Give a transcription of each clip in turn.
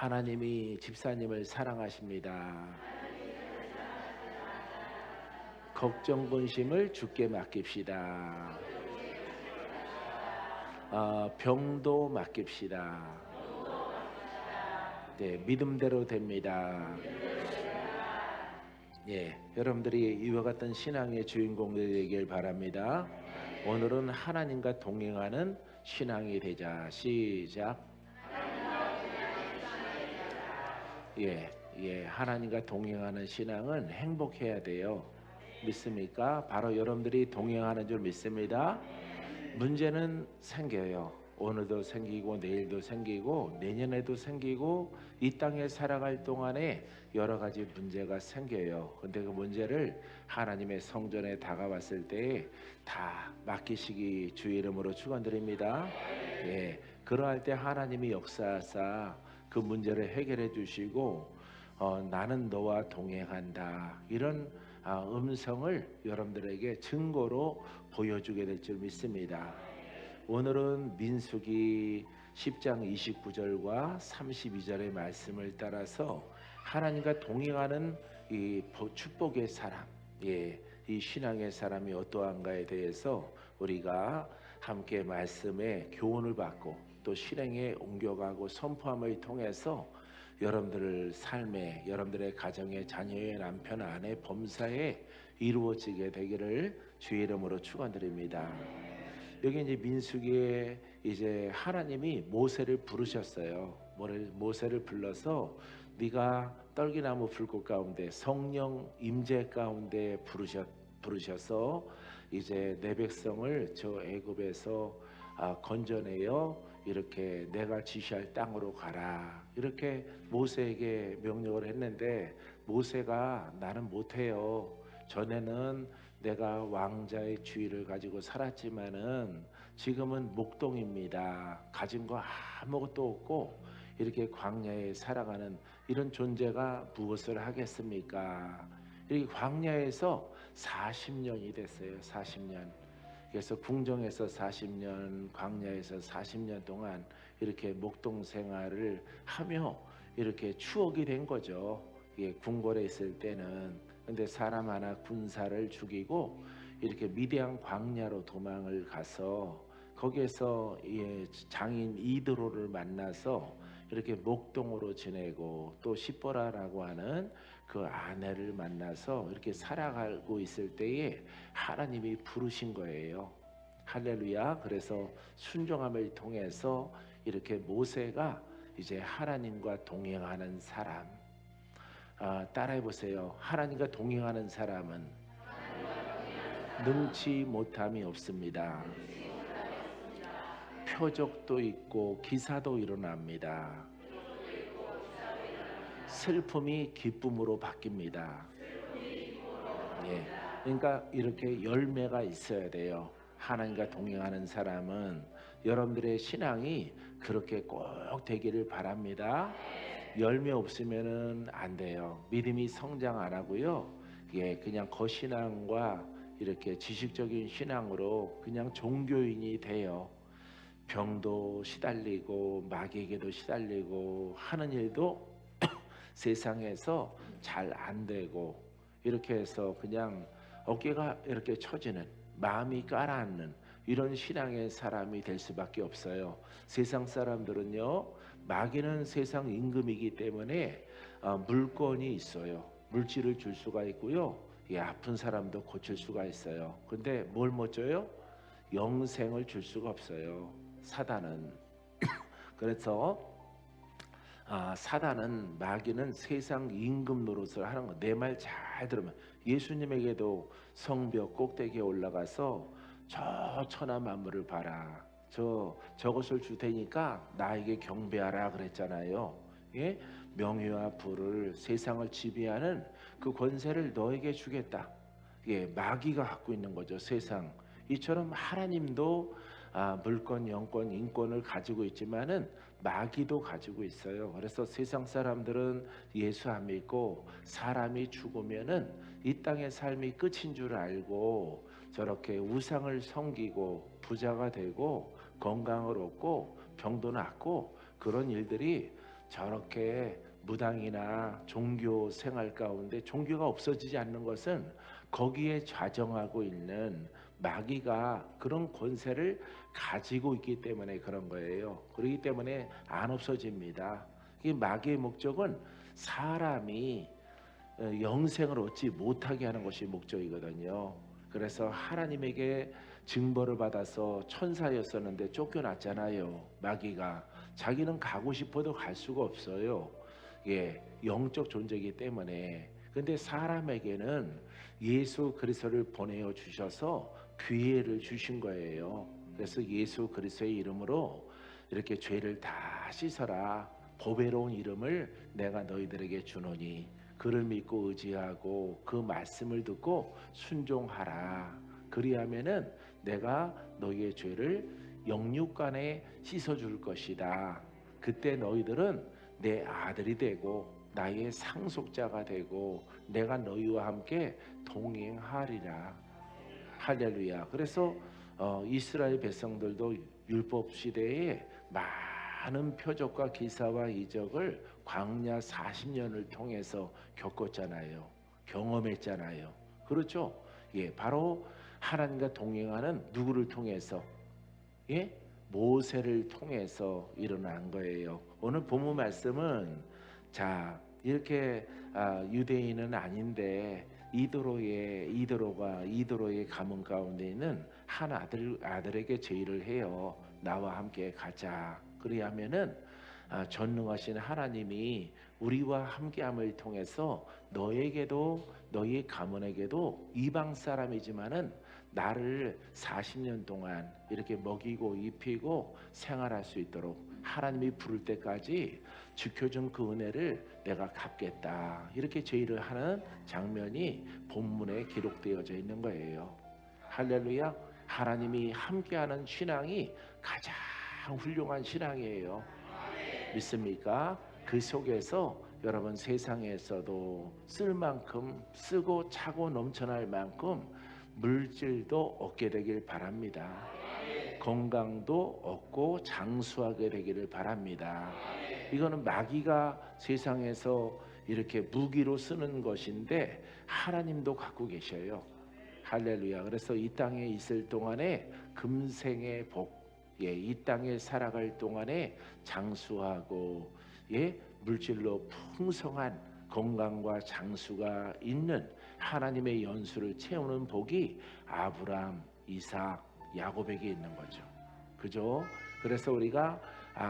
하나님이 집사님을 사랑하십니다. 걱정 근심을 주께 맡깁시다. 병도 맡깁시다. 네, 믿음대로 됩니다. 예, 여러분들이 이와 같은 신앙의 주인공들이 되길 바랍니다. 오늘은 하나님과 동행하는 신앙이 되자. 시작. 하나님과 동행하는 신앙은 행복해야 돼요. 믿습니까? 바로 여러분들이 동행하는 줄 믿습니다. 문제는 생겨요. 오늘도 생기고 내일도 생기고 내년에도 생기고 이 땅에 살아갈 동안에 여러 가지 문제가 생겨요. 근데 그 문제를 하나님의 성전에 다가왔을 때 다 맡기시기 주의 이름으로 축원드립니다. 예, 그러할 때 하나님이 역사하사 그 문제를 해결해 주시고 나는 너와 동행한다 이런 음성을 여러분들에게 증거로 보여주게 될 줄 믿습니다. 오늘은 민수기 10장 29절과 32절의 말씀을 따라서 하나님과 동행하는 이 축복의 사람, 이 신앙의 사람이 어떠한가에 대해서 우리가 함께 말씀에 교훈을 받고 또 실행에 옮겨가고 선포함을 통해서 여러분들 삶에, 여러분들의 가정의 자녀의 남편 아내 범사에 이루어지게 되기를 주의 이름으로 축원드립니다. 여기 이제 민수기에 이제 하나님이 모세를 부르셨어요. 모세를 불러서 네가 떨기나무 불꽃 가운데 성령 임재 가운데 부르셔서 이제 내 백성을 저 애굽에서 건져내어 이렇게 내가 지시할 땅으로 가라 이렇게 모세에게 명령을 했는데 모세가 나는 못해요. 전에는 내가 왕자의 지위를 가지고 살았지만은 지금은 목동입니다. 가진 거 아무것도 없고 이렇게 광야에 살아가는 이런 존재가 무엇을 하겠습니까? 이렇게 광야에서 40년이 됐어요. 40년. 그래서 궁정에서 40년, 광야에서 40년 동안 이렇게 목동 생활을 하며 이렇게 추억이 된 거죠. 궁궐에 있을 때는. 근데 사람 하나 군사를 죽이고 이렇게 미디안 광야로 도망을 가서 거기에서 장인 이드로를 만나서 이렇게 목동으로 지내고 또 시보라라고 하는 그 아내를 만나서 이렇게 살아가고 있을 때에 하나님이 부르신 거예요. 할렐루야. 그래서 순종함을 통해서 이렇게 모세가 이제 하나님과 동행하는 사람. 따라해 보세요. 하나님과 동행하는 사람은 능치 못함이 없습니다. 표적도 있고 기사도 일어납니다. 슬픔이 기쁨으로 바뀝니다. 예, 그러니까 이렇게 열매가 있어야 돼요. 하나님과 동행하는 사람은 여러분들의 신앙이 그렇게 꼭 되기를 바랍니다. 열매 없으면은 안 돼요. 믿음이 성장 안 하고요. 그냥 거신앙과 이렇게 지식적인 신앙으로 그냥 종교인이 돼요. 병도 시달리고 마귀에게도 시달리고 하는 일도 세상에서 잘 안 되고 이렇게 해서 그냥 어깨가 이렇게 처지는 마음이 가라앉는 이런 신앙의 사람이 될 수밖에 없어요. 세상 사람들은요, 마귀는 세상 임금이기 때문에 물건이 있어요. 물질을 줄 수가 있고요. 아픈 사람도 고칠 수가 있어요. 근데 뭘 못 줘요? 영생을 줄 수가 없어요. 사단은. 그래서 사단은 마귀는 세상 임금 노릇을 하는 거. 내 말 잘 들으면 예수님에게도 성벽 꼭대기에 올라가서 저 천하 만물을 봐라. 저것을 줄 테니까 나에게 경배하라 그랬잖아요. 예? 명예와 부를 세상을 지배하는 그 권세를 너에게 주겠다. 마귀가 갖고 있는 거죠. 세상. 이처럼 하나님도 물권, 영권, 인권을 가지고 있지만은 마귀도 가지고 있어요. 그래서 세상 사람들은 예수 안 믿고 사람이 죽으면은 이 땅의 삶이 끝인 줄 알고 저렇게 우상을 섬기고 부자가 되고 건강을 얻고 병도 낫고 그런 일들이 저렇게 무당이나 종교 생활 가운데 종교가 없어지지 않는 것은 거기에 좌정하고 있는 마귀가 그런 권세를 가지고 있기 때문에 그런 거예요. 그렇기 때문에 안 없어집니다. 이 마귀의 목적은 사람이 영생을 얻지 못하게 하는 것이 목적이거든요. 그래서 하나님에게 징벌을 받아서 천사였었는데 쫓겨났잖아요. 마귀가 자기는 가고 싶어도 갈 수가 없어요. 예, 영적 존재이기 때문에. 근데 사람에게는 예수 그리스도를 보내어 주셔서 기회를 주신 거예요. 그래서 예수 그리스도의 이름으로 이렇게 죄를 다 씻어라. 보배로운 이름을 내가 너희들에게 주노니 그를 믿고 의지하고 그 말씀을 듣고 순종하라. 그리하면은 내가 너희의 죄를 영육간에 씻어줄 것이다. 그때 너희들은 내 아들이 되고 나의 상속자가 되고 내가 너희와 함께 동행하리라. 할렐루야. 그래서 이스라엘 백성들도 율법 시대에 많은 표적과 기사와 이적을 광야 40년을 통해서 겪었잖아요. 경험했잖아요. 그렇죠? 예, 바로 하나님과 동행하는 누구를 통해서? 예? 모세를 통해서 일어난 거예요. 오늘 본문 말씀은 자, 이렇게 유대인은 아닌데 이도로의 가문 가운데는 한 아들에게 제의를 해요. 나와 함께 가자. 그리하면은 전능하신 하나님이 우리와 함께함을 통해서 너에게도 너희 가문에게도 이방 사람이지만은 나를 40년 동안 이렇게 먹이고 입히고 생활할 수 있도록 하나님이 부를 때까지 지켜준 그 은혜를 내가 갚겠다. 이렇게 제의를 하는 장면이 본문에 기록되어져 있는 거예요. 할렐루야. 하나님이 함께하는 신앙이 가장 훌륭한 신앙이에요. 믿습니까? 그 속에서 여러분 세상에서도 쓸 만큼 쓰고 차고 넘쳐날 만큼 물질도 얻게 되길 바랍니다. 건강도 얻고 장수하게 되기를 바랍니다. 이거는 마귀가 세상에서 이렇게 무기로 쓰는 것인데 하나님도 갖고 계셔요. 할렐루야. 그래서 이 땅에 있을 동안에 금생의 복, 예, 이 땅에 살아갈 동안에 장수하고 예, 물질로 풍성한 건강과 장수가 있는 하나님의 연수를 채우는 복이 아브람, 이삭, 야곱에게 있는 거죠. 그죠? 그래서 우리가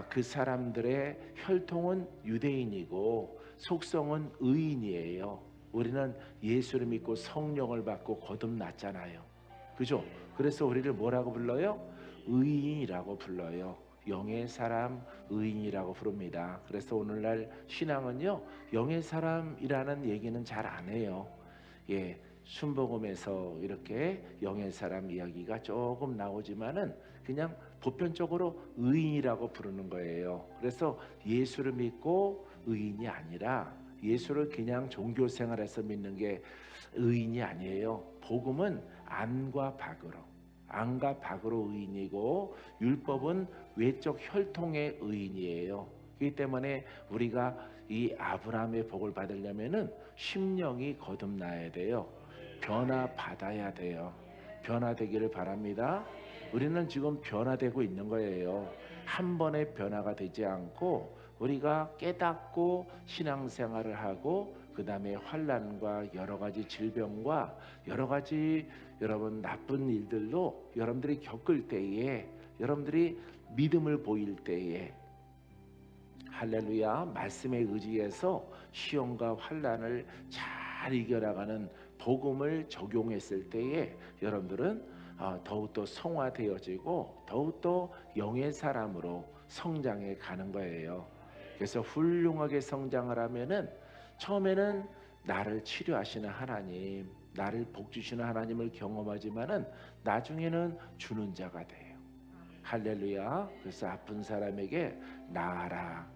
그 사람들의 혈통은 유대인이고 속성은 의인이에요. 우리는 예수를 믿고 성령을 받고 거듭났잖아요. 그죠? 그래서 우리를 뭐라고 불러요? 의인이라고 불러요. 영의 사람, 의인이라고 부릅니다. 그래서 오늘날 신앙은요, 영의 사람이라는 얘기는 잘 안 해요. 예, 순복음에서 이렇게 영의 사람 이야기가 조금 나오지만은 그냥 보편적으로 의인이라고 부르는 거예요. 그래서 예수를 믿고 의인이 아니라 예수를 그냥 종교 생활에서 믿는 게 의인이 아니에요. 복음은 안과 박으로 의인이고 율법은 외적 혈통의 의인이에요. 그렇기 때문에 우리가 이 아브라함의 복을 받으려면은 심령이 거듭나야 돼요. 변화받아야 돼요. 변화되기를 바랍니다. 우리는 지금 변화되고 있는 거예요. 한 번의 변화가 되지 않고 우리가 깨닫고 신앙생활을 하고 그 다음에 환난과 여러 가지 질병과 여러 가지 여러분 나쁜 일들로 여러분들이 겪을 때에 여러분들이 믿음을 보일 때에 할렐루야 말씀에 의지해서 시험과 환난을 잘 이겨나가는 복음을 적용했을 때에 여러분들은 더욱더 성화되어지고 더욱더 영의 사람으로 성장해 가는 거예요. 그래서 훌륭하게 성장을 하면은 처음에는 나를 치료하시는 하나님, 나를 복주시는 하나님을 경험하지만은 나중에는 주는 자가 돼요. 할렐루야. 그래서 아픈 사람에게 나아라.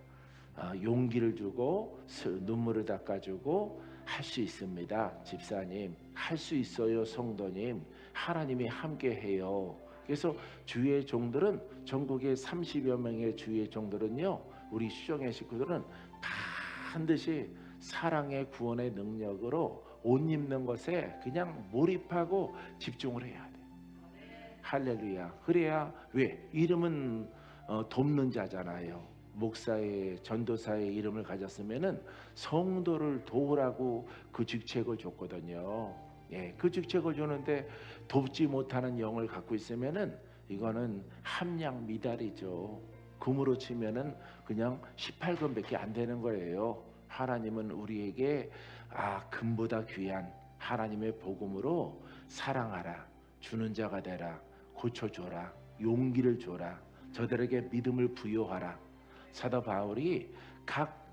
용기를 주고 눈물을 닦아주고 할 수 있습니다. 집사님 할 수 있어요. 성도님 하나님이 함께해요. 그래서 주의 종들은 전국에 30여 명의 주의 종들은요 우리 수정의 식구들은 반드시 사랑의 구원의 능력으로 옷 입는 것에 그냥 몰입하고 집중을 해야 돼. 할렐루야. 그래야 왜? 이름은 돕는 자잖아요. 목사의 전도사의 이름을 가졌으면은 성도를 도우라고 그 직책을 줬거든요. 예, 그 직책을 주는데 돕지 못하는 영을 갖고 있으면은 이거는 함량 미달이죠. 금으로 치면은 그냥 18금밖에 안 되는 거예요. 하나님은 우리에게 금보다 귀한 하나님의 복음으로 사랑하라, 주는 자가 되라, 고쳐줘라, 용기를 줘라, 저들에게 믿음을 부여하라. 사도 바울이 각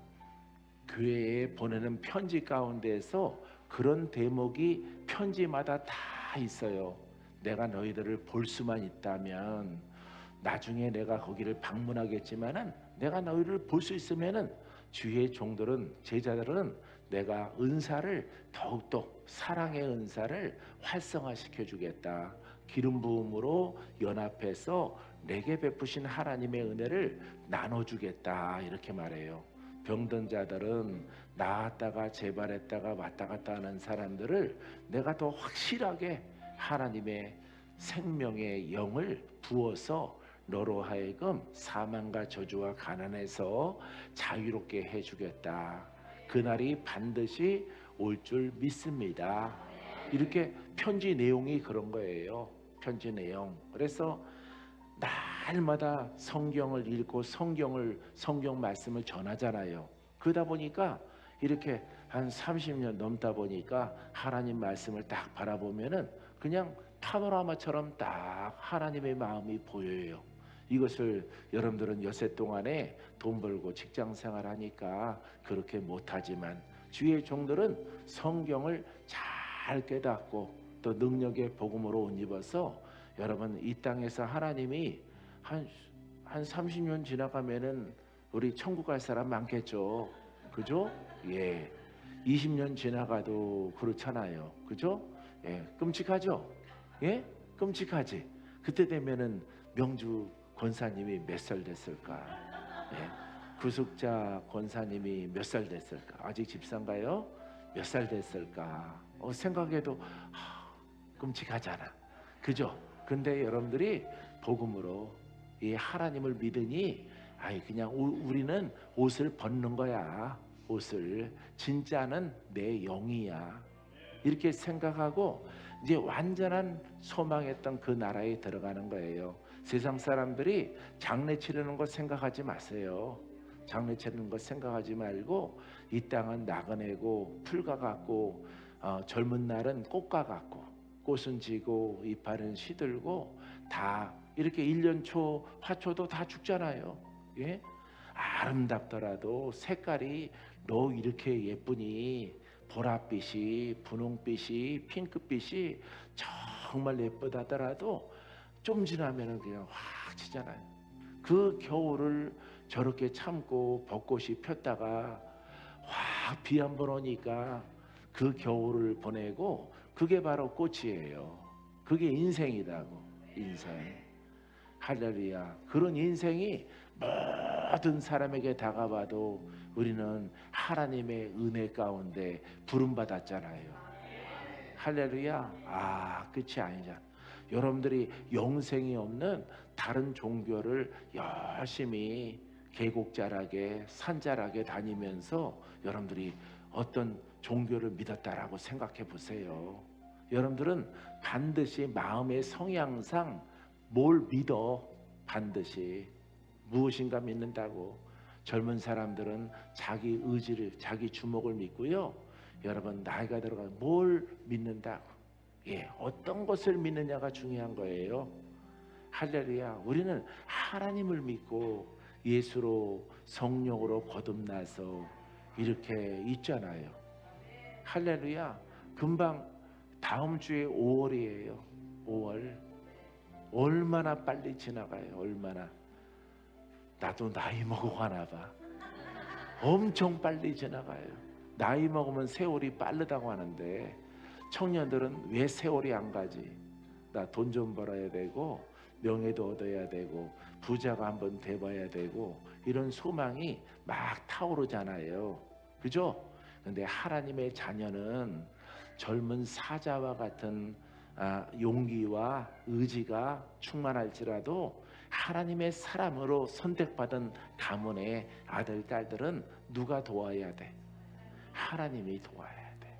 교회에 보내는 편지 가운데에서 그런 대목이 편지마다 다 있어요. 내가 너희들을 볼 수만 있다면, 나중에 내가 거기를 방문하겠지만은 내가 너희를 볼 수 있으면은 주의 종들은, 제자들은 내가 은사를 더욱더, 사랑의 은사를 활성화시켜 주겠다. 기름 부음으로 연합해서 내게 베푸신 하나님의 은혜를 나눠주겠다, 이렇게 말해요. 병든 자들은 나았다가 재발했다가 왔다 갔다 하는 사람들을 내가 더 확실하게 하나님의 생명의 영을 부어서 너로 하여금 사망과 저주와 가난에서 자유롭게 해주겠다. 그날이 반드시 올 줄 믿습니다. 이렇게 편지 내용이 그런 거예요. 편지 내용. 그래서 날마다 성경을 읽고 성경 말씀을 전하잖아요. 그러다 보니까 이렇게 한 30년 넘다 보니까 하나님 말씀을 딱 바라보면은 그냥 파노라마처럼 딱 하나님의 마음이 보여요. 이것을 여러분들은 여세 동안에 돈 벌고 직장 생활하니까 그렇게 못하지만, 주의 종들은 성경을 잘 깨닫고 또 능력의 복음으로 옷 입어서, 여러분 이 땅에서 하나님이 한 30년 지나가면은 우리 천국 갈 사람 많겠죠. 그죠? 예. 20년 지나가도 그렇잖아요. 그죠? 예. 끔찍하죠? 예? 끔찍하지. 그때 되면은 명주 권사님이 몇 살 됐을까? 예. 구속자 권사님이 몇 살 됐을까? 아직 집사인가요? 몇 살 됐을까? 생각해도 끔찍하잖아. 그죠? 근데 여러분들이 복음으로 이 하나님을 믿으니 그냥 우리는 옷을 벗는 거야. 옷을. 진짜는 내 영이야. 이렇게 생각하고 이제 완전한 소망했던 그 나라에 들어가는 거예요. 세상 사람들이 장례 치르는 거 생각하지 마세요. 장례 치르는 거 생각하지 말고 이 땅은 나그네고 풀과 같고 젊은 날은 꽃과 같고 꽃은 지고 이파리는 시들고 다 이렇게 1년 초 화초도 다 죽잖아요. 예? 아름답더라도 색깔이 너 이렇게 예쁘니 보랏빛이, 분홍빛이, 핑크빛이 정말 예쁘다더라도 좀 지나면은 그냥 확 치잖아요. 그 겨울을 저렇게 참고 벚꽃이 폈다가 확 비 한 번 오니까 그 겨울을 보내고, 그게 바로 꽃이에요. 그게 인생이라고. 인생. 할렐루야. 그런 인생이 모든 사람에게 다가와도 우리는 하나님의 은혜 가운데 부름받았잖아요. 할렐루야. 끝이 아니잖아. 여러분들이 영생이 없는 다른 종교를 열심히 계곡자락에 산자락에 다니면서 여러분들이 어떤 종교를 믿었다라고 생각해 보세요. 여러분들은 반드시 마음의 성향상 뭘 믿어. 반드시 무엇인가 믿는다고. 젊은 사람들은 자기 의지를, 자기 주목을 믿고요. 여러분 나이가 들어가면 뭘 믿는다고. 어떤 것을 믿느냐가 중요한 거예요. 할렐루야. 우리는 하나님을 믿고 예수로, 성령으로 거듭나서 이렇게 있잖아요. 할렐루야. 금방 다음 주에 5월이에요. 5월. 얼마나 빨리 지나가요. 얼마나. 나도 나이 먹어가나 봐. 엄청 빨리 지나가요. 나이 먹으면 세월이 빠르다고 하는데 청년들은 왜 세월이 안 가지? 나 돈 좀 벌어야 되고 명예도 얻어야 되고 부자가 한번 돼봐야 되고 이런 소망이 막 타오르잖아요. 그죠? 근데 하나님의 자녀는 젊은 사자와 같은 용기와 의지가 충만할지라도 하나님의 사람으로 선택받은 가문의 아들, 딸들은 누가 도와야 돼? 하나님이 도와야 돼.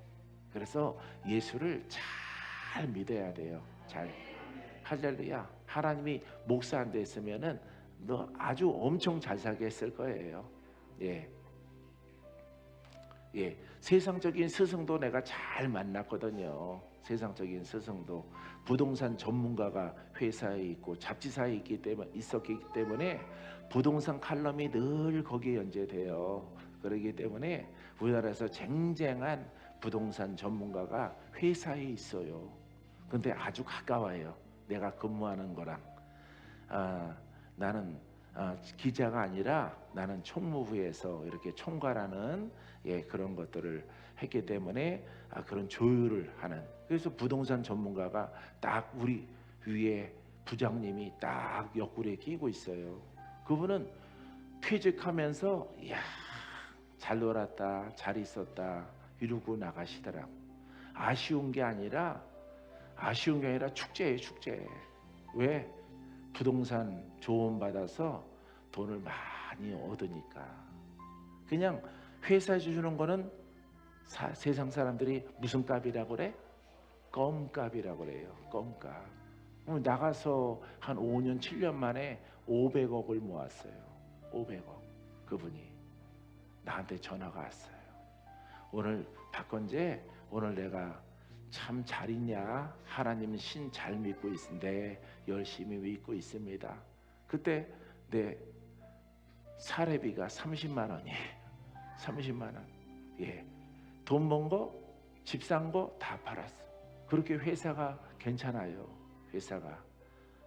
그래서 예수를 잘 믿어야 돼요. 잘. 할렐루야. 하나님이 목사 안 됐으면은 너 아주 엄청 잘 살게 했을 거예요. 예. 예. 세상적인 스승도 내가 잘 만났거든요. 세상적인 스승도 부동산 전문가가 회사에 있고 잡지사에 있었기 때문에 부동산 칼럼이 늘 거기에 연재돼요. 그러기 때문에 우리나라에서 쟁쟁한 부동산 전문가가 회사에 있어요. 근데 아주 가까워요. 내가 근무하는 거랑. 나는 기자가 아니라 나는 총무부에서 이렇게 총괄하는 그런 것들을 했기 때문에 그런 조율을 하는. 그래서 부동산 전문가가 딱 우리 위에 부장님이 딱 옆구리에 끼고 있어요. 그분은 퇴직하면서 이야 잘 놀았다, 잘 있었다 이러고 나가시더라고. 아쉬운 게 아니라 축제예요, 축제. 왜? 부동산 조언 받아서 돈을 많이 얻으니까. 그냥 회사에서 주는 거는 세상 사람들이 무슨 값이라고 그래? 껌값이라고 그래요. 껌값. 나가서 한 5년 7년 만에 500억을 모았어요. 500억. 그분이 나한테 전화가 왔어요. 오늘 박건재, 오늘 내가 참 잘 있냐? 하나님 신 잘 믿고 있는데 열심히 믿고 있습니다. 그때 내 사례비가 30만 원이에요. 30만 원. 예. 돈 번 거, 집 산 거 다 팔았어. 그렇게 회사가 괜찮아요. 회사가.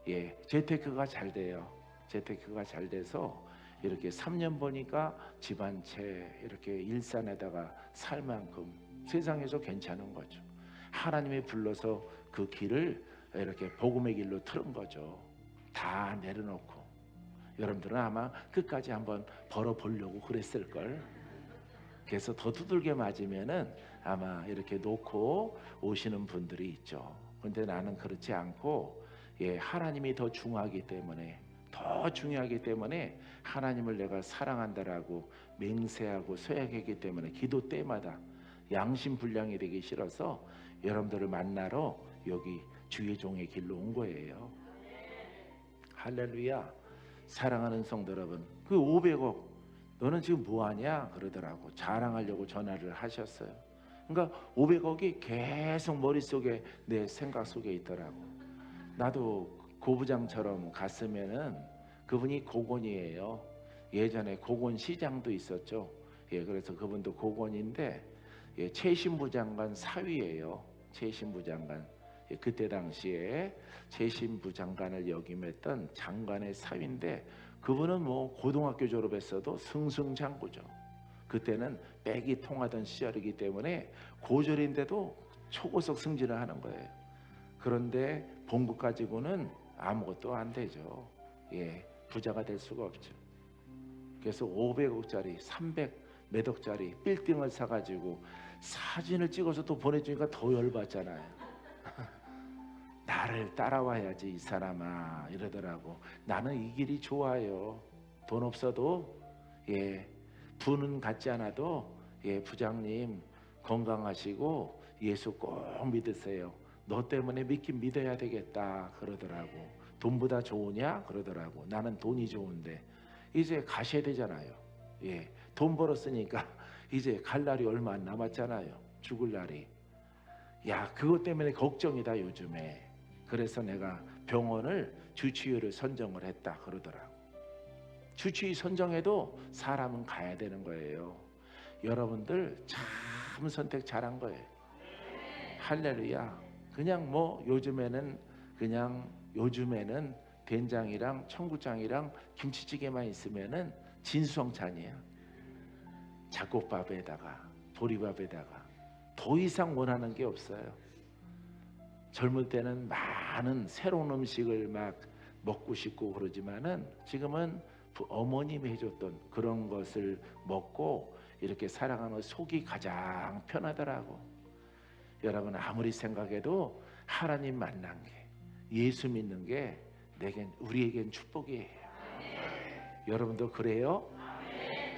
예. 재테크가 잘 돼요. 재테크가 잘 돼서 이렇게 3년 보니까 집 한 채 이렇게 일산에다가 살 만큼 세상에서 괜찮은 거죠. 하나님이 불러서 그 길을 이렇게 복음의 길로 틀은 거죠. 다 내려놓고. 여러분들은 아마 끝까지 한번 벌어보려고 그랬을걸. 그래서 더 두들겨 맞으면은 아마 이렇게 놓고 오시는 분들이 있죠. 근데 나는 그렇지 않고 하나님이 더 중요하기 때문에 하나님을 내가 사랑한다라고 맹세하고 서약했기 때문에 기도 때마다 양심불량이 되기 싫어서 여러분들을 만나러 여기 주의 종의 길로 온 거예요. 할렐루야. 사랑하는 성도 여러분, 그 500억 너는 지금 뭐하냐 그러더라고. 자랑하려고 전화를 하셨어요. 그러니까 500억이 계속 머릿속에 내 생각 속에 있더라고. 나도 고부장처럼 갔으면은 그분이 고건이에요. 예전에 고건 시장도 있었죠. 그래서 그분도 고건인데 최신부 장관 사위예요. 최신부 장관. 그때 당시에 최신부 장관을 역임했던 장관의 사위인데 그분은 뭐 고등학교 졸업했어도 승승장구죠. 그때는 백이 통하던 시절이기 때문에 고졸인데도 초고속 승진을 하는 거예요. 그런데 본국 가지고는 아무것도 안 되죠. 부자가 될 수가 없죠. 그래서 500억짜리 300몇 억짜리 빌딩을 사가지고 사진을 찍어서 또 보내주니까 더 열받잖아요. 나를 따라와야지 이 사람아 이러더라고. 나는 이 길이 좋아요. 돈 없어도 부는 갖지 않아도 부장님 건강하시고 예수 꼭 믿으세요. 너 때문에 믿긴 믿어야 되겠다 그러더라고. 돈보다 좋으냐 그러더라고. 나는 돈이 좋은데 이제 가셔야 되잖아요. 돈 벌었으니까 이제 갈 날이 얼마 안 남았잖아요. 죽을 날이. 야, 그것 때문에 걱정이다 요즘에. 그래서 내가 병원을 주치의를 선정을 했다 그러더라고. 주치의 선정해도 사람은 가야 되는 거예요. 여러분들 참 선택 잘한 거예요. 할렐루야. 그냥 뭐 요즘에는 된장이랑 청국장이랑 김치찌개만 있으면은 진수성찬이야. 잡곡밥에다가 보리밥에다가 더 이상 원하는 게 없어요. 젊을 때는 많은 새로운 음식을 막 먹고 싶고 그러지만은 지금은 어머님이 해줬던 그런 것을 먹고 이렇게 살아가는 속이 가장 편하더라고. 여러분 아무리 생각해도 하나님 만난 게, 예수 믿는 게 우리에겐 축복이에요. 여러분도 그래요?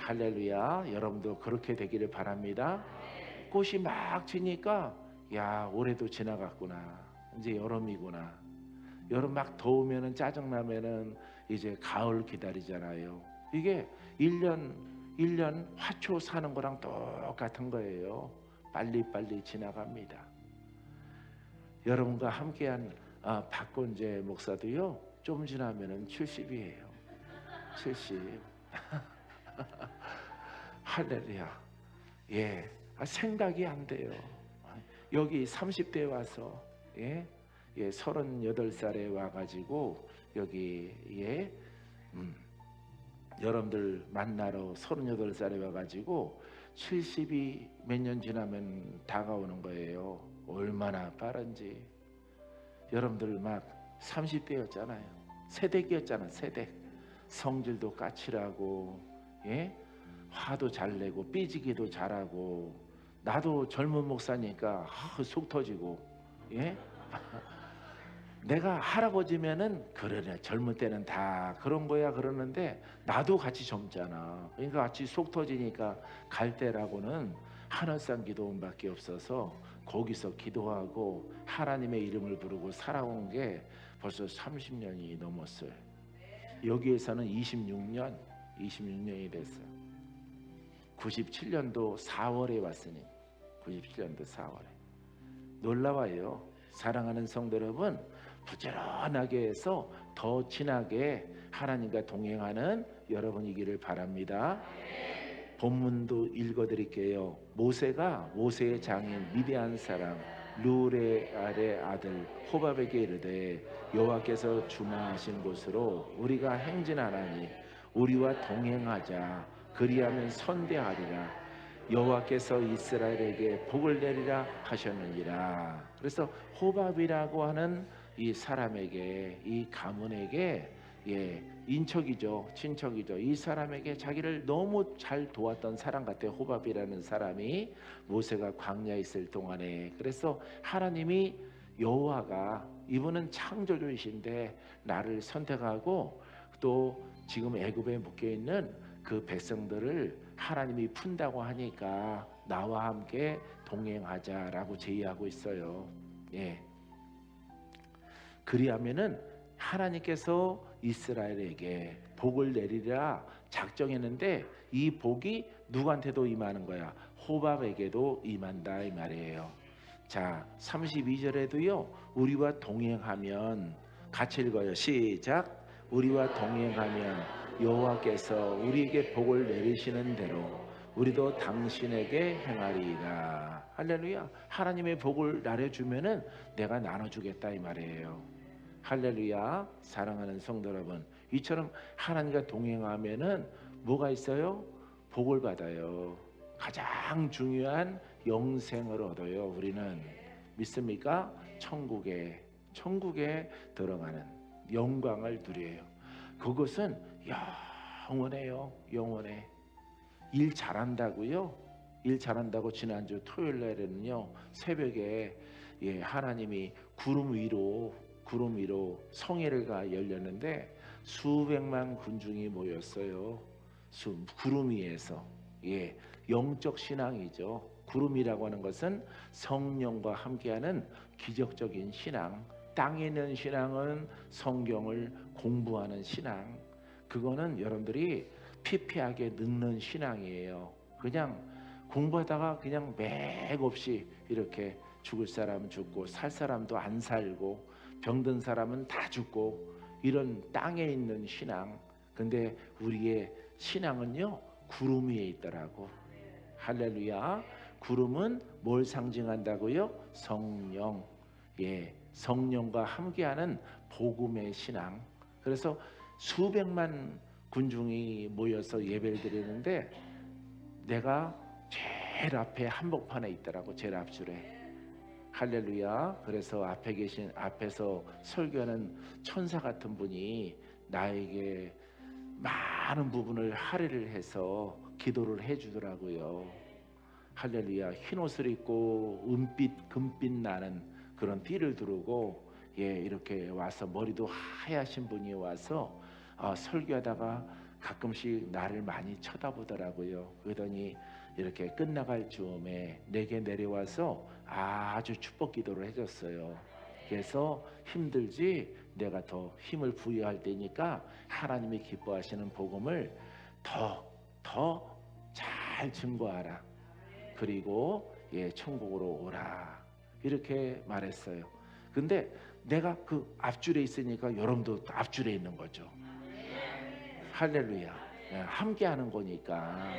할렐루야. 여러분도 그렇게 되기를 바랍니다. 꽃이 막 지니까 야, 올해도 지나갔구나. 이제 여름이구나. 여름 막 더우면은 짜증나면은 이제 가을 기다리잖아요. 이게 1년 화초 사는 거랑 똑같은 거예요. 빨리빨리 지나갑니다. 여러분과 함께한 박건재 목사도요, 좀 지나면은 70이에요. 70. 할렐루야. 예, 생각이 안 돼요. 여기 30대에 와서 38살에 와가지고 여기 여러분들 만나러 38살에 와가지고 70이 몇 년 지나면 다가오는 거예요. 얼마나 빠른지. 여러분들 막 30대였잖아요. 새댁이었잖아. 새댁. 성질도 까칠하고 화도 잘 내고 삐지기도 잘하고, 나도 젊은 목사니까 속 터지고 내가 할아버지면은 그래 젊을 때는 다 그런 거야 그러는데 나도 같이 젊잖아. 그러니까 같이 속 터지니까 갈 때라고는 하늘산 기도원밖에 없어서 거기서 기도하고 하나님의 이름을 부르고 살아온 게 벌써 30년이 넘었어요. 여기에서는 26년이 됐어요. 97년도 4월에 왔으니 97년도 4월에 놀라워요. 사랑하는 성도 여러분, 부지런하게 해서 더 친하게 하나님과 동행하는 여러분이기를 바랍니다. 본문도 읽어드릴게요. 모세의 장인 미디안 사람 루레알의 아들 호밥에게 이르되 여호와께서 주마하신 곳으로 우리가 행진하나니 우리와 동행하자. 그리하면 선대하리라. 여호와께서 이스라엘에게 복을 내리라 하셨느니라. 그래서 호밥이라고 하는 이 사람에게, 이 가문에게 인척이죠, 친척이죠. 이 사람에게 자기를 너무 잘 도왔던 사람 같아요. 호밥이라는 사람이 모세가 광야에 있을 동안에. 그래서 하나님이 여호와가 이분은 창조주이신데 나를 선택하고 또 지금 애굽에 묶여 있는 그 백성들을 하나님이 푼다고 하니까 나와 함께 동행하자라고 제의하고 있어요. 그리하면은 하나님께서 이스라엘에게 복을 내리라 작정했는데 이 복이 누구한테도 임하는 거야? 호밥에게도 임한다 이 말이에요. 자, 32절에도요. 우리와 동행하면, 같이 읽어요. 시작. 우리와 동행하면 여호와께서 우리에게 복을 내리시는 대로 우리도 당신에게 행하리이다. 할렐루야. 하나님의 복을 나눠주면은 내가 나눠주겠다 이 말이에요. 할렐루야. 사랑하는 성도 여러분, 이처럼 하나님과 동행하면은 뭐가 있어요? 복을 받아요. 가장 중요한 영생을 얻어요. 우리는 믿습니까? 천국에 들어가는 영광을 누려요. 그것은 영원해요. 영원해. 일 잘한다고요? 일 잘한다고 지난주 토요일 날에는요, 새벽에 하나님이 구름 위로 성회가 열렸는데 수백만 군중이 모였어요. 구름 위에서. 영적 신앙이죠. 구름이라고 하는 것은 성령과 함께하는 기적적인 신앙. 땅에 있는 신앙은 성경을 공부하는 신앙. 그거는 여러분들이 피폐하게 늙는 신앙이에요. 그냥 공부하다가 그냥 맥없이 이렇게 죽을 사람은 죽고 살 사람도 안 살고 병든 사람은 다 죽고 이런 땅에 있는 신앙. 근데 우리의 신앙은요, 구름 위에 있더라고. 할렐루야. 구름은 뭘 상징한다고요? 성령. 성령과 함께하는 복음의 신앙. 그래서 수백만 군중이 모여서 예배를 드리는데 내가 제일 앞에 한복판에 있더라고. 제일 앞줄에. 할렐루야. 그래서 앞에서 설교하는 천사 같은 분이 나에게 많은 부분을 할애를 해서 기도를 해주더라고요. 할렐루야. 흰 옷을 입고 은빛 금빛 나는 그런 띠를 두르고 이렇게 와서 머리도 하얗신 분이 와서 설교하다가 가끔씩 나를 많이 쳐다보더라고요. 그러더니 이렇게 끝나갈 즈음에 내게 내려와서 아주 축복 기도를 해줬어요. 그래서 힘들지, 내가 더 힘을 부여할 테니까 하나님이 기뻐하시는 복음을 더 잘 증거하라. 그리고 천국으로 오라. 이렇게 말했어요. 근데 내가 그 앞줄에 있으니까 여러분도 앞줄에 있는 거죠. 할렐루야. 함께 하는 거니까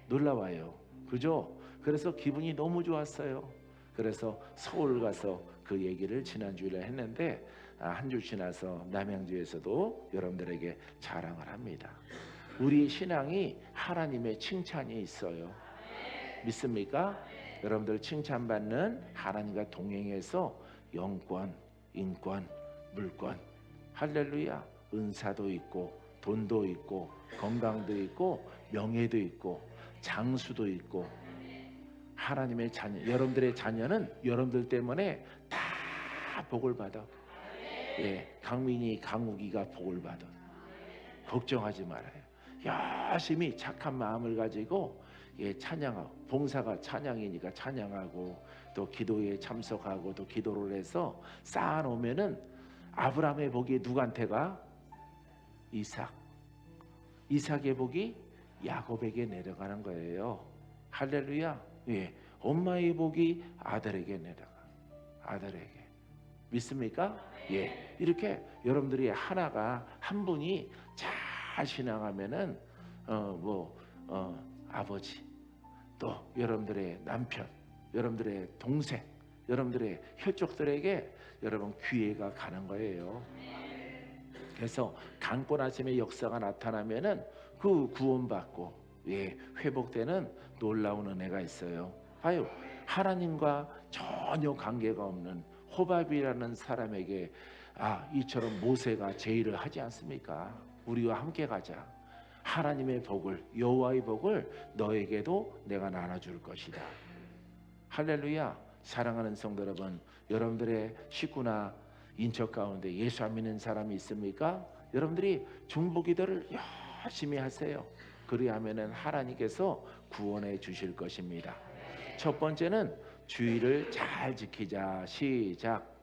놀라워요. 그죠? 그래서 기분이 너무 좋았어요. 그래서 서울 가서 그 얘기를 지난주에 했는데 한 주 지나서 남양주에서도 여러분들에게 자랑을 합니다. 우리 신앙이 하나님의 칭찬이 있어요. 믿습니까? 여러분들 칭찬받는 하나님과 동행해서 영권, 인권, 물권, 할렐루야, 은사도 있고 돈도 있고 건강도 있고 명예도 있고 장수도 있고 하나님의 자녀, 여러분들의 자녀는 여러분들 때문에 다 복을 받아. 강민이, 강욱이가 복을 받아. 걱정하지 말아요. 열심히 착한 마음을 가지고 찬양하고, 봉사가 찬양이니까 찬양하고 또 기도에 참석하고 또 기도를 해서 쌓아놓으면은 아브라함의 복이 누구한테 가? 이삭의 복이 야곱에게 내려가는 거예요. 할렐루야. 엄마의 복이 아들에게 내려가. 아들에게. 믿습니까? 이렇게 여러분들이 하나가 한 분이 잘 신앙하면은 아버지, 또 여러분들의 남편, 여러분들의 동생, 여러분들의 혈족들에게 여러분 기회가 가는 거예요. 그래서 강권하심의 역사가 나타나면은 그 구원받고 회복되는 놀라운 은혜가 있어요. 봐요. 하나님과 전혀 관계가 없는 호밥이라는 사람에게 이처럼 모세가 제의를 하지 않습니까? 우리와 함께 가자. 하나님의 복을, 여호와의 복을 너에게도 내가 나눠줄 것이다. 할렐루야. 사랑하는 성도 여러분, 여러분들의 식구나 인척 가운데 예수 안 믿는 사람이 있습니까? 여러분들이 중보기도를 열심히 하세요. 그리하면은 하나님께서 구원해 주실 것입니다. 첫 번째는 주의를 잘 지키자. 시작.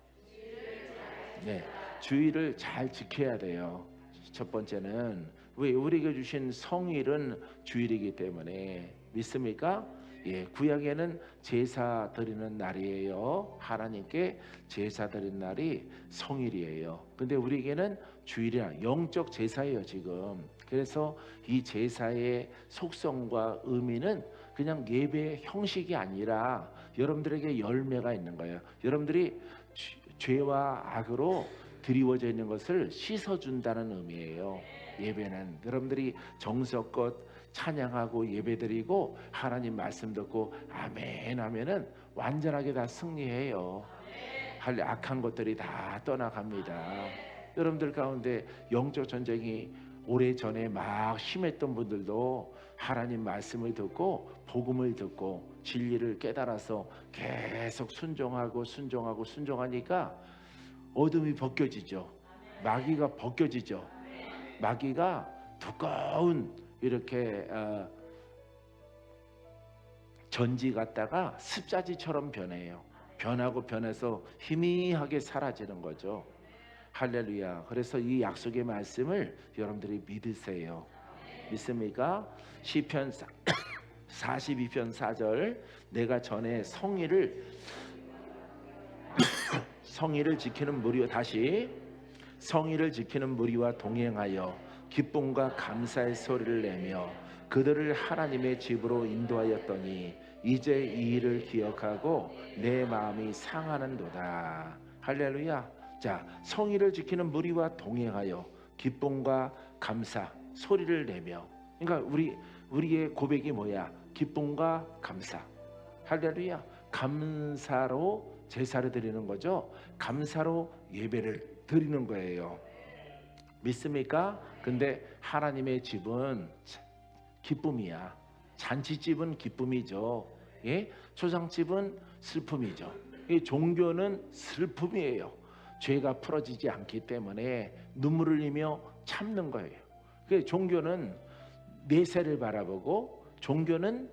주의를 잘 지켜야 돼요. 첫 번째는 왜? 우리에게 주신 성일은 주일이기 때문에. 믿습니까? 구약에는 제사 드리는 날이에요. 하나님께 제사 드리는 날이 성일이에요. 근데 우리에게는 주일이야. 영적 제사예요 지금. 그래서 이 제사의 속성과 의미는 그냥 예배 형식이 아니라 여러분들에게 열매가 있는 거예요. 여러분들이 죄와 악으로 드리워져 있는 것을 씻어준다는 의미예요. 예배는 여러분들이 정성껏 찬양하고 예배드리고 하나님 말씀 듣고 아멘 하면은 완전하게 다 승리해요. 악한 것들이 다 떠나갑니다. 여러분들 가운데 영적 전쟁이 오래전에 막 심했던 분들도 하나님 말씀을 듣고 복음을 듣고 진리를 깨달아서 계속 순종하니까 어둠이 벗겨지죠. 마귀가 벗겨지죠. 마귀가 두꺼운 이렇게 전지 같다가 습자지처럼 변해요. 변해서 희미하게 사라지는 거죠. 할렐루야. 그래서 이 약속의 말씀을 여러분들이 믿으세요. 믿습니까? 시편 42편 4절 내가 전에 성의를 지키는 무리와 다시 성의를 지키는 무리와 동행하여 기쁨과 감사의 소리를 내며 그들을 하나님의 집으로 인도하였더니 이제 이 일을 기억하고 내 마음이 상하는도다. 할렐루야. 자, 성의를 지키는 무리와 동행하여 기쁨과 감사 소리를 내며, 그러니까 우리의 고백이 뭐야? 기쁨과 감사. 할렐루야. 감사로 제사를 드리는 거죠. 감사로 예배를 드리는 거예요. 믿습니까? 근데 하나님의 집은 기쁨이야. 잔치집은 기쁨이죠. 예? 초상집은 슬픔이죠. 이 종교는 슬픔이에요. 죄가 풀어지지 않기 때문에 눈물을 흘리며 참는 거예요. 그 종교는 내세를 바라보고 종교는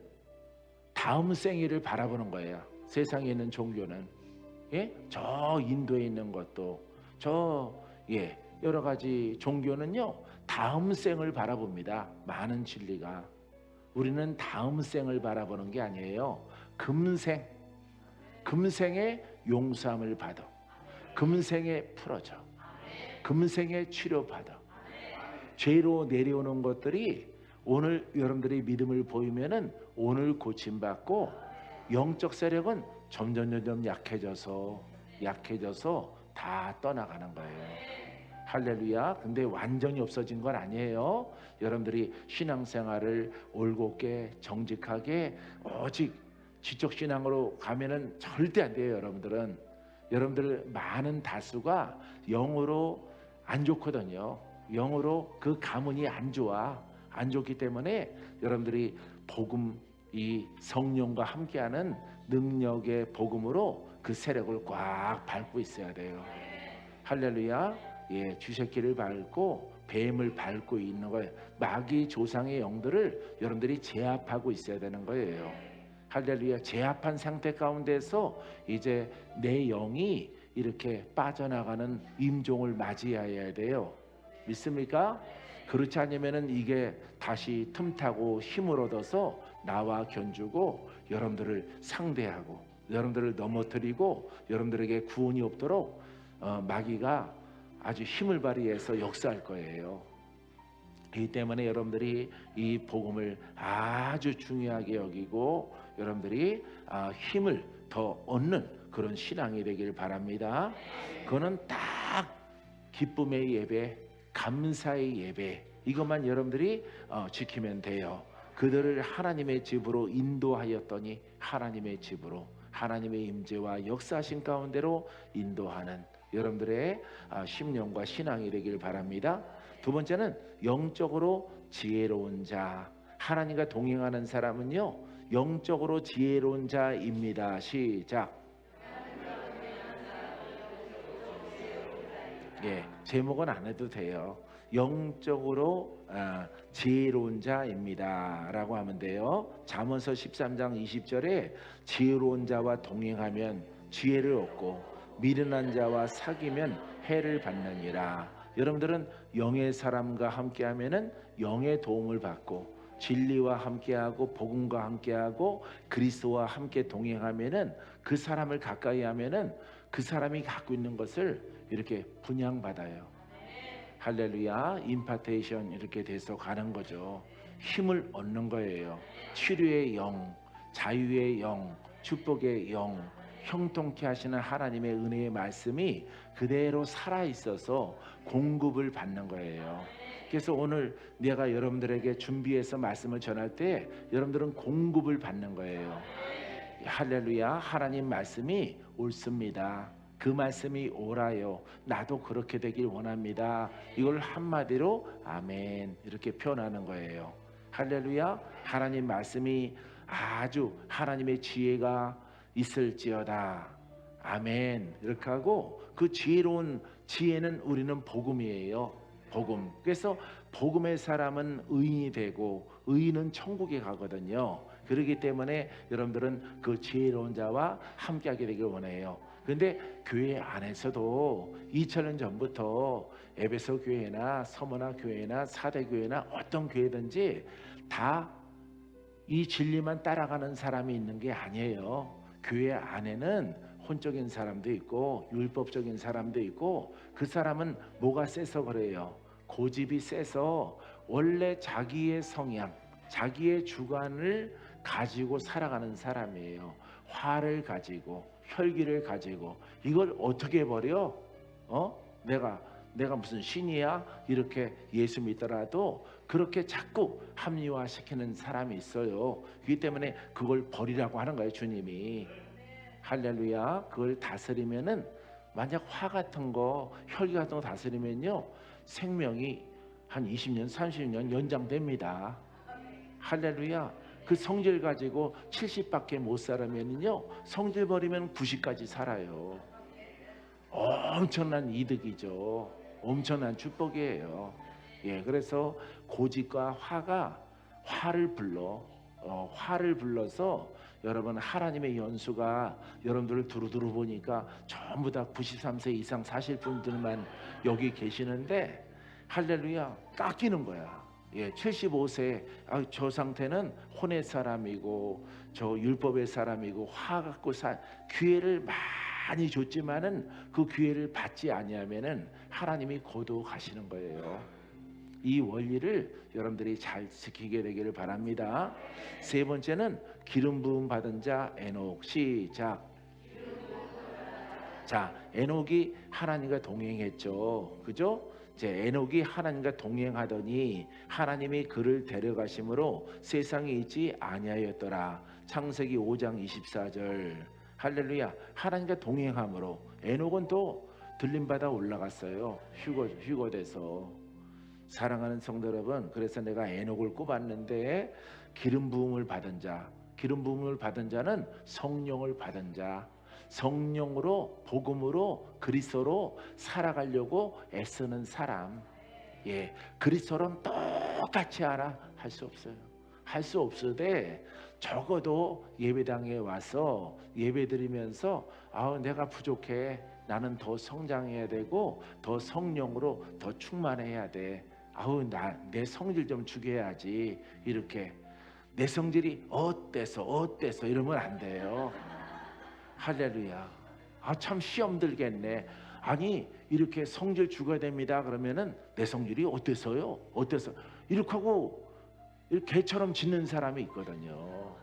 다음 생애를 바라보는 거예요. 세상에 있는 종교는 예? 저 인도에 있는 것도 여러 가지 종교는요 다음 생을 바라봅니다. 많은 진리가 우리는 다음 생을 바라보는 게 아니에요. 금생의 용서함을 받아, 금생에 풀어져, 금생에 치료받아. 죄로 내려오는 것들이 오늘 여러분들이 믿음을 보이면은 오늘 고침받고 영적 세력은 점점 약해져서 다 떠나가는 거예요. 할렐루야. 근데 완전히 없어진 건 아니에요. 여러분들이 신앙생활을 올곧게 정직하게 오직 지적신앙으로 가면은 절대 안 돼요. 여러분들 많은 다수가 영으로 안 좋거든요. 영으로 그 가문이 안 좋기 때문에 여러분들이 복음, 이 성령과 함께하는 능력의 복음으로 그 세력을 꽉 밟고 있어야 돼요. 할렐루야. 예, 쥐새끼를 밟고 뱀을 밟고 있는 거예요. 마귀 조상의 영들을 여러분들이 제압하고 있어야 되는 거예요. 할렐루야. 제압한 상태 가운데서 이제 내 영이 이렇게 빠져나가는 임종을 맞이해야 돼요. 믿습니까? 그렇지 않으면은 이게 다시 틈타고 힘을 얻어서 나와 견주고 여러분들을 상대하고 여러분들을 넘어뜨리고 여러분들에게 구원이 없도록 마귀가 아주 힘을 발휘해서 역사할 거예요. 이 때문에 여러분들이 이 복음을 아주 중요하게 여기고 여러분들이 힘을 더 얻는 그런 신앙이 되길 바랍니다. 그거는 딱 기쁨의 예배, 감사의 예배, 이것만 여러분들이 지키면 돼요. 그들을 하나님의 집으로 인도하였더니 하나님의 집으로 하나님의 임재와 역사하신 가운데로 인도하는 여러분들의 심령과 신앙이 되길 바랍니다. 두 번째는 영적으로 지혜로운 자. 하나님과 동행하는 사람은요 영적으로 지혜로운 자입니다. 시작. 예, 제목은 안 해도 돼요. 영적으로 지혜로운 자입니다 라고 하면 돼요. 잠언서 13장 20절에 지혜로운 자와 동행하면 지혜를 얻고 미련한 자와 사귀면 해를 받느니라. 여러분들은 영의 사람과 함께하면은 영의 도움을 받고 진리와 함께하고 복음과 함께하고 그리스도와 함께 동행하면은 그 사람을 가까이 하면은 그 사람이 갖고 있는 것을 이렇게 분양받아요. 할렐루야. 임파테이션 이렇게 돼서 가는 거죠. 힘을 얻는 거예요. 치료의 영, 자유의 영, 축복의 영, 형통케 하시는 하나님의 은혜의 말씀이 그대로 살아있어서 공급을 받는 거예요. 그래서 오늘 내가 여러분들에게 준비해서 말씀을 전할 때 여러분들은 공급을 받는 거예요. 할렐루야. 하나님 말씀이 옳습니다. 그 말씀이 옳아요. 나도 그렇게 되길 원합니다. 이걸 한마디로 아멘 이렇게 표현하는 거예요. 할렐루야. 하나님 말씀이 아주 하나님의 지혜가 있을지어다. 아멘 이렇게 하고 그 지혜로운 지혜는 우리는 복음이에요. 복음. 그래서 복음의 사람은 의인이 되고 의인은 천국에 가거든요. 그렇기 때문에 여러분들은 그 지혜로운 자와 함께하게 되길 원해요. 그런데 교회 안에서도 2000년 전부터 에베소 교회나 서머나 교회나 사대 교회나 어떤 교회든지 다 이 진리만 따라가는 사람이 있는 게 아니에요. 교회 안에는 혼적인 사람도 있고 율법적인 사람도 있고 그 사람은 뭐가 세서 그래요. 고집이 세서 원래 자기의 성향, 자기의 주관을 가지고 살아가는 사람이에요. 화를 가지고 혈기를 가지고 이걸 어떻게 버려? 내가 무슨 신이야? 이렇게 예수 믿더라도 그렇게 자꾸 합리화시키는 사람이 있어요. 그렇기 때문에 그걸 버리라고 하는 거예요. 주님이. 할렐루야. 그걸 다스리면은 만약 화 같은 거, 혈기 같은 거 다스리면요, 생명이 한 20년, 30년 연장됩니다. 할렐루야. 그 성질 가지고 70밖에 못 살면요, 성질 버리면 90까지 살아요. 엄청난 이득이죠. 엄청난 축복이에요. 예, 그래서 고집과 화가 화를 화를 불러서 여러분 하나님의 연수가 여러분들을 두루두루 보니까 전부 다 93세 이상 사실 분들만 여기 계시는데 할렐루야 깎이는 거야. 예, 75세 저 상태는 혼의 사람이고 저 율법의 사람이고 화 갖고 기회를 많이 줬지만은 그 기회를 받지 아니하면은 하나님이 고도하시는 거예요. 이 원리를 여러분들이 잘 지키게 되기를 바랍니다. 세 번째는 기름 부음 받은 자 에녹. 시작. 자, 에녹이 하나님과 동행했죠. 그죠? 이제 에녹이 하나님과 동행하더니 하나님이 그를 데려가심으로 세상에 있지 아니하였더라. 창세기 5장 24절. 할렐루야. 하나님과 동행함으로 에녹은 또 들림받아 올라갔어요. 휴거돼서. 사랑하는 성도 여러분, 그래서 내가 에녹을 꼽았는데 기름 부음을 받은 자, 기름 부음을 받은 자는 성령을 받은 자, 성령으로 복음으로 그리스도로 살아가려고 애쓰는 사람. 예, 그리스도랑 똑같이 하라 할 수 없어요. 할 수 없으되 적어도 예배당에 와서 예배드리면서 내가 부족해. 나는 더 성장해야 되고 더 성령으로 더 충만해야 돼. 내 성질 좀 죽여야지. 이렇게 내 성질이 어때서 이러면 안 돼요. 할렐루야. 참 시험 들겠네. 아니 이렇게 성질 죽어야 됩니다. 그러면은 내 성질이 어때서요? 이렇게 하고 이렇게 개처럼 짖는 사람이 있거든요.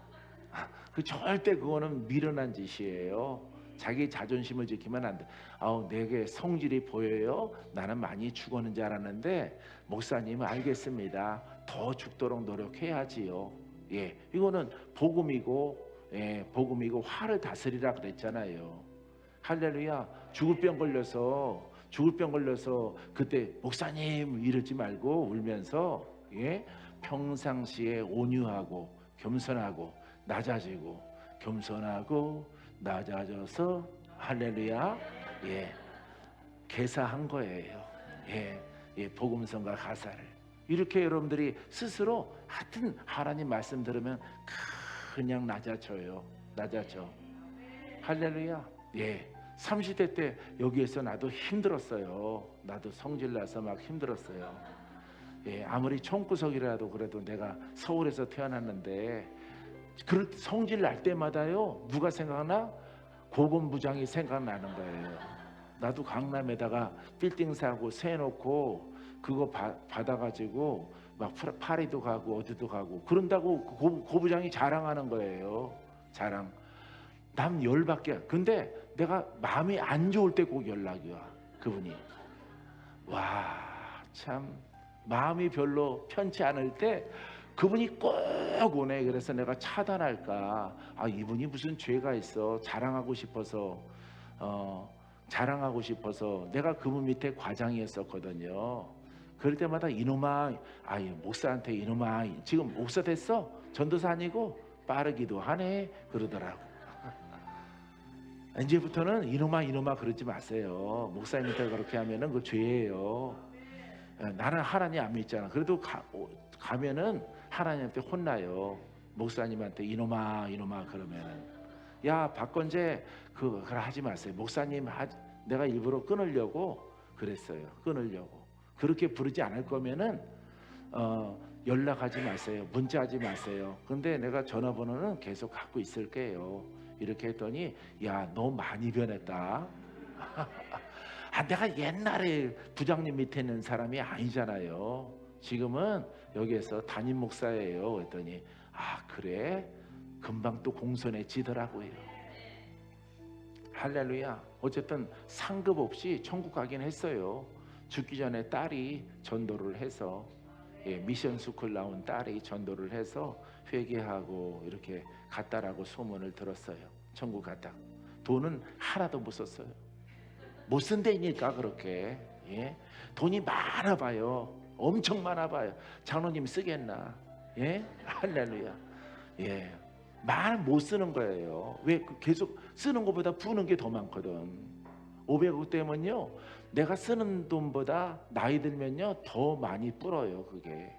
절대 그거는 미련한 짓이에요. 자기 자존심을 지키면 안 돼. 내게 성질이 보여요. 나는 많이 죽었는 줄 알았는데 목사님은 알겠습니다. 더 죽도록 노력해야지요. 예, 이거는 복음이고, 예, 복음이고 화를 다스리라 그랬잖아요. 할렐루야. 죽을 병 걸려서 그때 목사님 이러지 말고 울면서, 예, 평상시에 온유하고 겸손하고 낮아지고 겸손하고 낮아져서 할렐루야, 예, 개사한 거예요. 예, 복음성과 가사를 이렇게 여러분들이 스스로 하여튼 하나님 말씀 들으면 그냥 낮아져. 할렐루야. 예, 30대 때 여기에서 나도 힘들었어요. 나도 성질나서 막 힘들었어요. 예, 아무리 총구석이라도 그래도 내가 서울에서 태어났는데 그 성질 날 때마다요 누가 생각나? 고군부장이 생각나는 거예요. 나도 강남에다가 빌딩 사고 세놓고 그거 받아가지고 막 파리도 가고 어디도 가고 그런다고 고부장이 자랑하는 거예요. 자랑. 남 열받게. 근데 내가 마음이 안 좋을 때 꼭 연락이 와. 그분이. 와, 참 마음이 별로 편치 않을 때 그분이 꼭 오네. 그래서 내가 차단할까. 이분이 무슨 죄가 있어. 자랑하고 싶어서 내가 그분 밑에 과장이었었거든요. 그럴 때마다 이놈아, 목사한테 이놈아, 지금 목사 됐어? 전도사 아니고 빠르기도 하네 그러더라고. 이제부터는 이놈아 그러지 마세요. 목사님한테 그렇게 하면은 그 죄예요. 나는 하나님 안 믿잖아. 그래도 가면은 하나님한테 혼나요. 목사님한테 이놈아 그러면은, 야 박건재 그거 하지 마세요. 목사님 내가 일부러 끊으려고 그랬어요. 그렇게 부르지 않을 거면은 연락하지 마세요. 문자하지 마세요. 근데 내가 전화번호는 계속 갖고 있을게요. 이렇게 했더니 야 너 많이 변했다. 내가 옛날에 부장님 밑에 있는 사람이 아니잖아요. 지금은 여기에서 담임 목사예요. 그랬더니 그래? 금방 또 공손해지더라고요. 할렐루야. 어쨌든 상급 없이 천국 가긴 했어요. 죽기 전에 딸이 전도를 해서, 미션 스쿨 나온 딸이 전도를 해서 회개하고 이렇게 갔다라고 소문을 들었어요. 천국 갔다. 돈은 하나도 못 썼어요. 못 쓴다니까 그렇게. 예? 돈이 많아 봐요. 엄청 많아 봐요. 장로님 쓰겠나? 예? 할렐루야. 예. 말 못 쓰는 거예요. 왜? 계속 쓰는 것보다 부는 게 더 많거든. 500억 되면요, 내가 쓰는 돈보다 나이 들면요 더 많이 불어요. 그게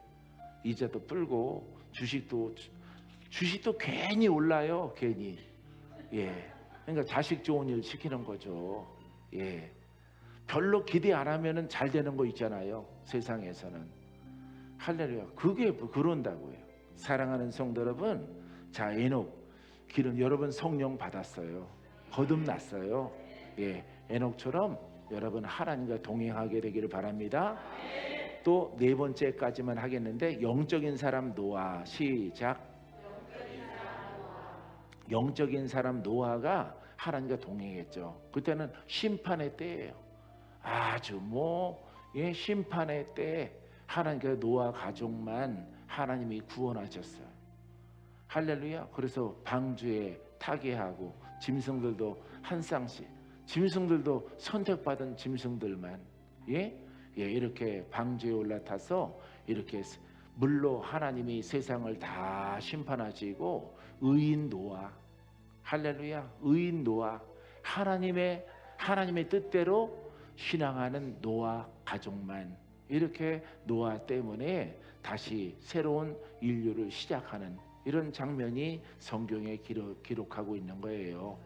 이자도 불고 주식도 괜히 올라요. 괜히. 예. 그러니까 자식 좋은 일 시키는 거죠. 예. 별로 기대 안 하면은 잘 되는 거 있잖아요. 세상에서는. 할렐루야. 그게 그런다고요. 사랑하는 성도 여러분, 자, 에녹 기름 여러분 성령 받았어요. 거듭났어요. 예. 에녹처럼 여러분 하나님과 동행하게 되기를 바랍니다. 또 네 번째까지만 하겠는데, 영적인 사람 노아. 시작. 영적인 사람 노아가 하나님과 동행했죠. 그때는 심판의 때예요. 아주 예, 심판의 때 하나님께서 노아 가족만 하나님이 구원하셨어요. 할렐루야. 그래서 방주에 타게 하고 짐승들도 한 쌍씩, 짐승들도 선택받은 짐승들만 예, 이렇게 방주에 올라타서 이렇게 물로 하나님이 세상을 다 심판하시고, 의인 노아. 할렐루야. 의인 노아. 하나님의 뜻대로 신앙하는 노아 가족만, 이렇게 노아 때문에 다시 새로운 인류를 시작하는 이런 장면이 성경에 기록하고 있는 거예요.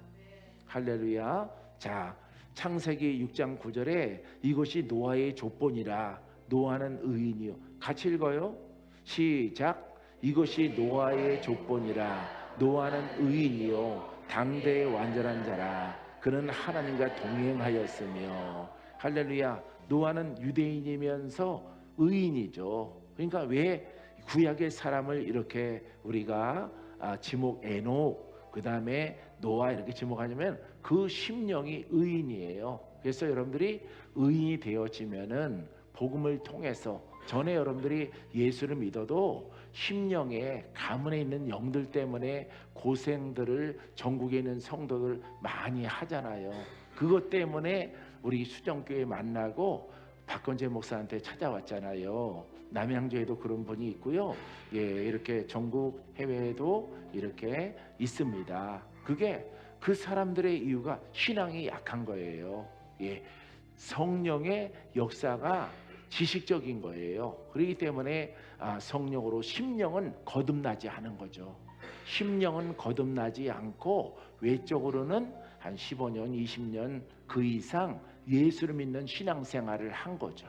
할렐루야. 자, 창세기 6장 9절에 이것이 노아의 조본이라. 노아는 의인이요. 같이 읽어요. 시작. 이것이 노아의 조본이라. 노아는 의인이요 당대의 완전한 자라. 그는 하나님과 동행하였으며. 할렐루야. 노아는 유대인이면서 의인이죠. 그러니까 왜 구약의 사람을 이렇게 우리가 지목 에녹, 그 다음에 노아 이렇게 지목하냐면 그 심령이 의인이에요. 그래서 여러분들이 의인이 되어지면은 복음을 통해서, 전에 여러분들이 예수를 믿어도 심령에 가문에 있는 영들 때문에 고생들을 전국에 있는 성도들 많이 하잖아요. 그것 때문에 우리 수정교회 만나고 박건재 목사한테 찾아왔잖아요. 남양주에도 그런 분이 있고요. 예, 이렇게 전국 해외에도 이렇게 있습니다. 그게 그 사람들의 이유가 신앙이 약한 거예요. 예, 성령의 역사가 지식적인 거예요. 그렇기 때문에 성령으로 심령은 거듭나지 않은 거죠. 심령은 거듭나지 않고 외적으로는 한 15년, 20년 그 이상 예수를 믿는 신앙생활을 한 거죠.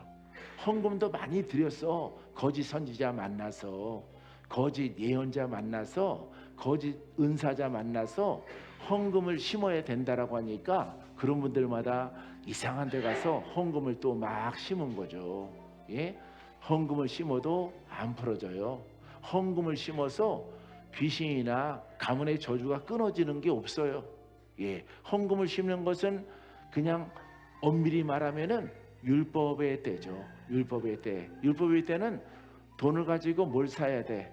헌금도 많이 드렸어. 거짓 선지자 만나서, 거짓 예언자 만나서, 거짓 은사자 만나서 헌금을 심어야 된다라고 하니까 그런 분들마다 이상한 데 가서 헌금을 또 막 심은 거죠. 예? 헌금을 심어도 안 풀어져요. 헌금을 심어서 귀신이나 가문의 저주가 끊어지는 게 없어요. 예, 헌금을 심는 것은 그냥 엄밀히 말하면은 율법의 때죠. 율법의 때. 율법의 때는 돈을 가지고 뭘 사야 돼?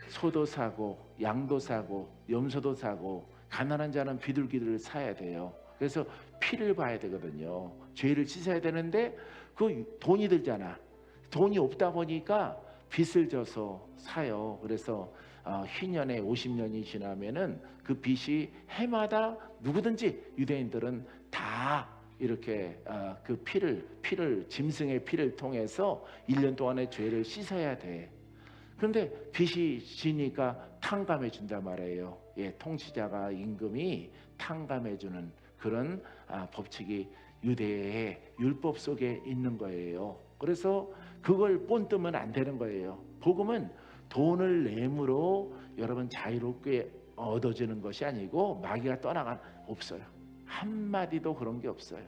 소도 사고, 양도 사고, 염소도 사고, 가난한 자는 비둘기들을 사야 돼요. 그래서 피를 봐야 되거든요. 죄를 씻어야 되는데 그 돈이 들잖아. 돈이 없다 보니까 빚을 져서 사요. 그래서 희년에 50년이 지나면은 그 빚이 해마다 누구든지 유대인들은 다 이렇게 그 피를 짐승의 피를 통해서 1년 동안의 죄를 씻어야 돼. 그런데 빚이 지니까 탕감해 준단 말이에요. 예, 통치자가 임금이 탕감해 주는 그런 법칙이 유대의 율법 속에 있는 거예요. 그래서 그걸 본뜨면 안 되는 거예요. 복음은 돈을 내므로 여러분 자유롭게 얻어지는 것이 아니고 마귀가 떠나간 없어요. 한마디도 그런 게 없어요.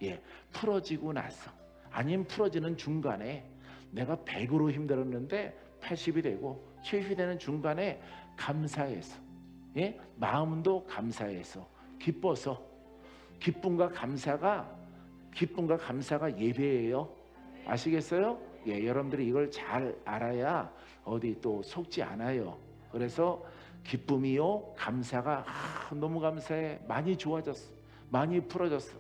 예, 풀어지고 나서, 아니면 풀어지는 중간에 내가 100으로 힘들었는데 80이 되고 70이 되는 중간에 감사해서, 예, 마음도 감사해서 기뻐서, 기쁨과 감사가 예배예요. 아시겠어요? 예, 여러분들이 이걸 잘 알아야 어디 또 속지 않아요. 그래서 기쁨이요 감사가 너무 감사해. 많이 좋아졌어. 많이 풀어졌어.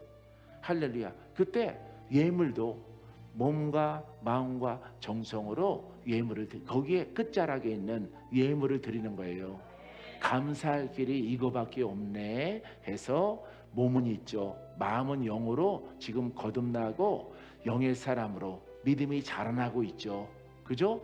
할렐루야. 그때 예물도 몸과 마음과 정성으로 예물을 거기에 끝자락에 있는 예물을 드리는 거예요. 감사할 길이 이거밖에 없네 해서 몸은 있죠. 마음은 영으로 지금 거듭나고 영의 사람으로 믿음이 자라나고 있죠. 그죠?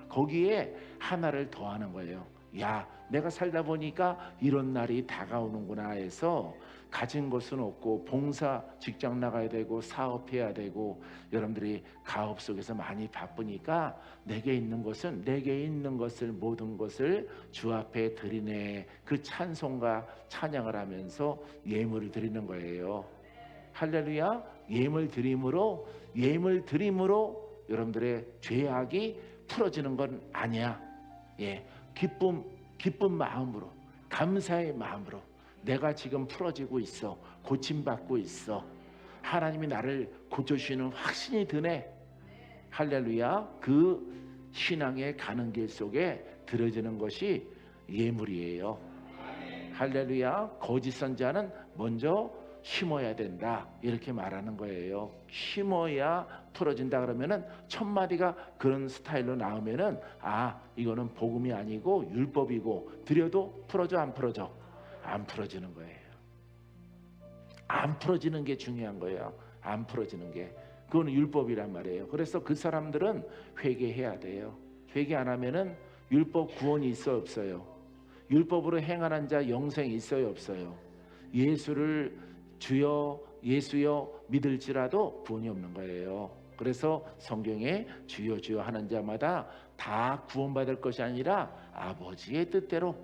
거기에 하나를 더하는 거예요. 야, 내가 살다 보니까 이런 날이 다가오는구나 해서 가진 것은 없고 봉사 직장 나가야 되고 사업해야 되고 여러분들이 가업 속에서 많이 바쁘니까 내게 있는 것을 모든 것을 주 앞에 드리네. 그 찬송과 찬양을 하면서 예물을 드리는 거예요. 할렐루야. 예물 드림으로 여러분들의 죄악이 풀어지는 건 아니야. 예, 기쁜 마음으로, 감사의 마음으로 내가 지금 풀어지고 있어, 고침받고 있어. 하나님이 나를 고쳐주시는 확신이 드네. 할렐루야. 그 신앙의 가는 길 속에 들어지는 것이 예물이에요. 할렐루야. 거짓 선자는 먼저 심어야 된다 이렇게 말하는 거예요. 심어야 풀어진다 그러면은 첫 마디가 그런 스타일로 나오면은 이거는 복음이 아니고 율법이고 드려도 풀어져 안 풀어져? 안 풀어지는 거예요. 안 풀어지는 게 중요한 거예요. 안 풀어지는 게 그건 율법이란 말이에요. 그래서 그 사람들은 회개해야 돼요. 회개 안 하면은 율법 구원이 있어요 없어요? 율법으로 행하는 자 영생이 있어요 없어요? 예수를 주여 예수여 믿을지라도 구원이 없는 거예요. 그래서 성경에 주여 주여 하는 자마다 다 구원받을 것이 아니라 아버지의 뜻대로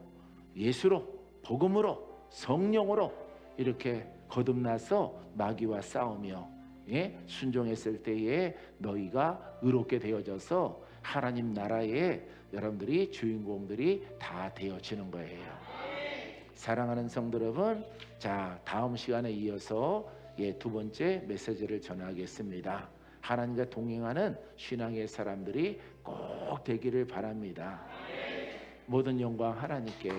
예수로 복음으로 성령으로 이렇게 거듭나서 마귀와 싸우며 순종했을 때에 너희가 의롭게 되어져서 하나님 나라의 여러분들이 주인공들이 다 되어지는 거예요. 사랑하는 성도 여러분, 자 다음 시간에 이어서 두 번째 메시지를 전하겠습니다. 하나님과 동행하는 신앙의 사람들이 꼭 되기를 바랍니다. 모든 영광 하나님께.